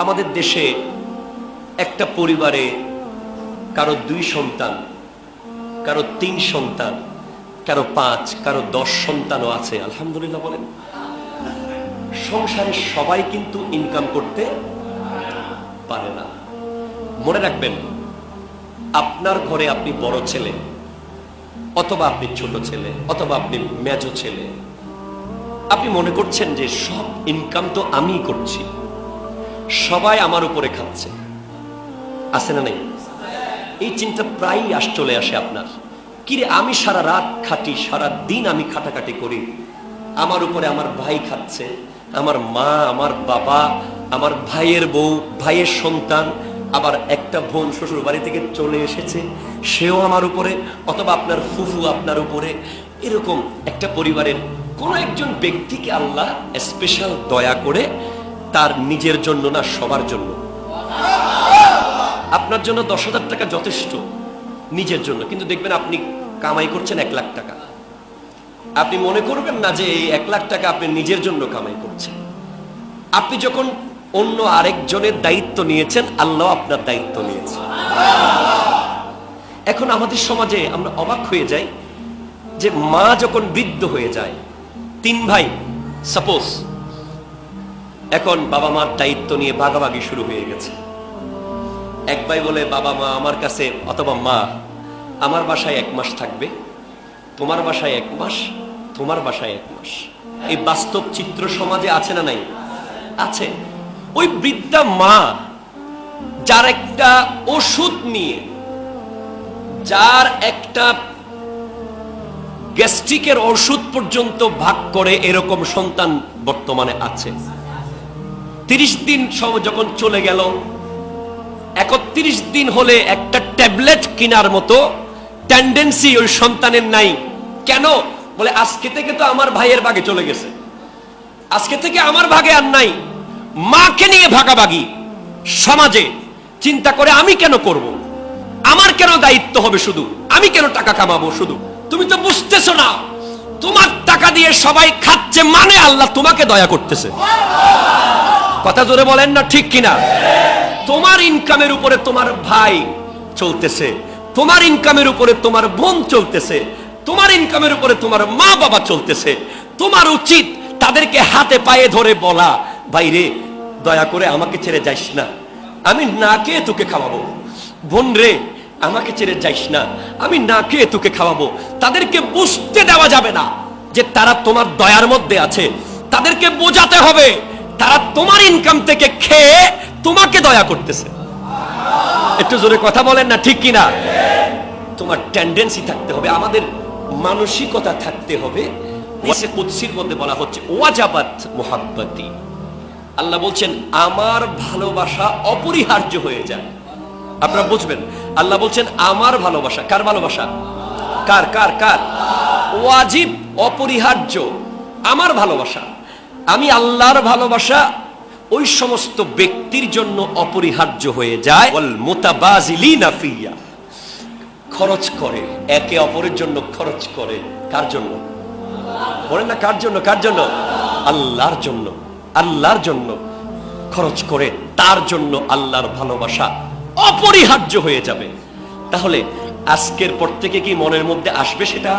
আমাদের দেশে একটা পরিবারে কারো 2 সন্তান, কারো 3 সন্তান, কারো 5, কারো 10 সন্তানও আছে। আলহামদুলিল্লাহ বলেন। সংসারে সবাই কিন্তু ইনকাম করতে পারে না। মনে রাখবেন, আপনার ঘরে আপনি বড় ছেলে, অথবা আপনি ছোট ছেলে, অথবা আপনি মেজো ছেলে, আপনি মনে করছেন যে সব ইনকাম তো আমিই করছি, সবাই আমার উপরে খাচ্ছে। আছে না নেই? এই চিন্তা প্রায়ই চলে আসে আপনার। কিরে, আমি সারা রাত খাটি, সারা দিন আমি খাটাখাটি করি, আমার উপরে আমার ভাই খাচ্ছে, আমার মা, আমার বাবা, আমার ভাইয়ের বউ, ভাইয়ের সন্তান, আবার একটা বোন শ্বশুর বাড়ি থেকে চলে এসেছে, সেও আমার উপরে, অথবা আপনার ফুফু আপনার উপরে। এরকম একটা পরিবারের কোন একজন ব্যক্তিকে আল্লাহ স্পেশাল দয়া করে তার নিজের জন্য না, সবার জন্য। আপনার জন্য 10,000 টাকা যথেষ্ট নিজের জন্য, কিন্তু দেখবেন আপনি কামাই করছেন 1 লাখ টাকা। আপনি মনে করবেন না যে এই 1 লাখ টাকা আপনি নিজের জন্য কামাই করছেন। আপনি যখন অন্য আরেকজনের দায়িত্ব নিয়েছেন, আল্লাহ আপনার দায়িত্ব নিয়েছেন। এখন আমাদের সমাজে আমরা অবাক হয়ে যাই যে মা যখন বৃদ্ধ হয়ে যায়, 3 ভাই সাপোজ, এখন বাবা মার দায়িত্ব নিয়ে ভাগাভাগি শুরু হয়ে গেছে। এক ভাই বলে, বাবা মা আমার কাছে, অথবা মা আমার বাসায় 1 মাস থাকবে, তোমার বাসায় 1 মাস, তোমার বাসায় 1 মাস। এই বাস্তব চিত্র সমাজে আছে না নাই? আছে। ওই বৃদ্ধা মা যার একটা ওষুধ নিয়ে, যার একটা গ্যাস্ট্রিকের ওষুধ পর্যন্ত ভাগ করে, এরকম সন্তান বর্তমানে আছে। 30 দিন সব যখন চলে গেল, 31 দিন হলে একটা ট্যাবলেট কেনার মতো টেন্ডেন্সি ওই সন্তানের নাই। কেন? বলে আজকে থেকে তো আমার ভাইয়ের ভাগে চলে গেছে, আজকে থেকে আমার ভাগে আর নাই। মাকে নিয়ে ভাগাভাগি সমাজে। চিন্তা করে, আমি কেন করব, আমার কেন দায়িত্ব হবে, শুধু আমি কেন টাকা কামাবো শুধু? তুমি তো বুঝতেছো না, তোমার টাকা দিয়ে সবাই খাচ্ছে, মানে আল্লাহ তোমাকে দয়া করতেছে। কথা জোরে বলেন না, ঠিক কিনা? তোমার ইনকামের উপরে তোমার ভাই চলতেছে, তোমার ইনকামের উপরে তোমার বোন চলতেছে, তোমার ইনকামের উপরে তোমার মা বাবা চলতেছে। তোমার উচিত তাদেরকে হাতে পায়ে ধরে বলা, ভাই রে, দয়া করে আমাকে ছেড়ে যাইস না, আমি না খেয়ে তোকে খাওয়াবো। বোন রে, আমাকে ছেড়ে যাইস না, আমি না খেয়ে তোকে খাওয়াবো। তাদেরকে বুঝতে দেওয়া যাবে না যে তারা তোমার দয়ার মধ্যে আছে। তাদেরকে বোঝাতে হবে তারা তোমার ইনকাম থেকে খেয়ে তোমাকে দয়া করতেছে। একটু জোরে কথা বলেন না, ঠিক কিনা? তোমার টেন্ডেন্সি থাকতে হবে, আমাদের মানসিকতা থাকতে হবে। কুদসির মধ্যে বলা হচ্ছে, ওয়াজাবাত মুহাব্বতি। আল্লাহ বলছেন আমার ভালোবাসা অপরিহার্য হয়ে যায়। আপনারা বুঝবেন, আল্লাহ বলছেন আমার ভালোবাসা। কার ভালোবাসা? কার কার কার? ওয়াজিব, অপরিহার্য। আমার ভালোবাসা, আমি আল্লাহর ভালোবাসা ওই সমস্ত ব্যক্তির জন্য অপরিহার্য হয়ে যায়, ওয়াল মুতাবাজিলিনা ফিয়া, খরচ করে, একে অপরের জন্য খরচ করে। কার জন্য? বলেন না, কার জন্য? কার জন্য? আল্লাহর জন্য। আল্লাহর জন্য খরচ করে, তার জন্য আল্লাহর ভালোবাসা অপরিহার্য হয়ে যাবে। তাহলে আজকের পর থেকে কি মনের মধ্যে আসবে সেটা?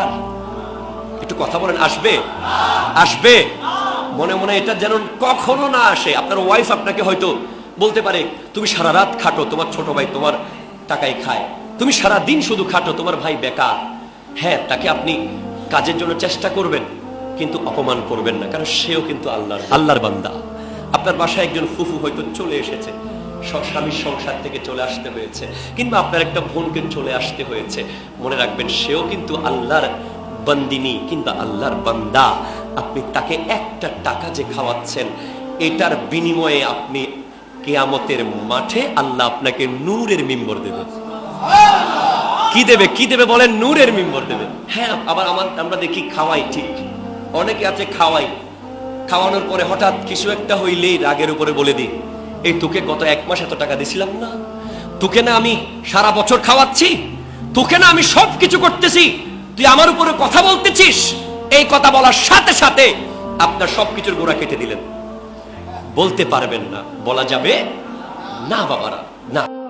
একটু কথা বলেন, আসবে? আসবে? মনে মনে এটা যেন কখনো না আসে। আপনার ওয়াইফ আপনাকে হয়তো বলতে পারে, তুমি সারা রাত খাটো, তোমার ছোট ভাই তোমার টাকায় খায়, তুমি সারা দিন শুধু খাটো, তোমার ভাই বেকার। হ্যাঁ, তাকে আপনি কাজের জন্য চেষ্টা করবেন, কিন্তু অপমান করবেন না, কারণ সেও কিন্তু আল্লাহর বান্দা। আপনার বাসায় একজন ফুফু হয়তো চলে এসেছে, স্বামীর সংসার থেকে চলে আসতে হয়েছে, কিংবা আপনার একটা বোনকে চলে আসতে হয়েছে। মনে রাখবেন, সেও কিন্তু আল্লাহর বান্দিনী কিংবা আল্লাহর বান্দা। আপনি তাকে একটা টাকা যে খাওয়াচ্ছেন, এটার বিনিময়ে আপনি কিয়ামতের মাঠে আল্লাহ আপনাকে নূরের মিম্বর দেবে। কি দেবে? কি দেবে বলেন? নূরের মিম্বর দেবে। হ্যাঁ, আবার আমরা দেখি খাওয়াই, ঠিক, অনেকে আছে খাওয়াই, খাওয়ানোর পরে হঠাৎ কিছু একটা হইলেই রাগের উপরে বলে দিই, এই তোকে গত 1 মাস এত টাকা দিছিলাম না, তোকে না আমি সারা বছর খাওয়াচ্ছি, তোকে না আমি সব কিছু করতেছি, তুই আমার উপরে কথা বলতেছিস। এই কথা বলার সাথে সাথে আপনার সবকিছুর গোড়া কেটে দিলেন। বলতে পারবেন না, বলা যাবে না বাবারা, না।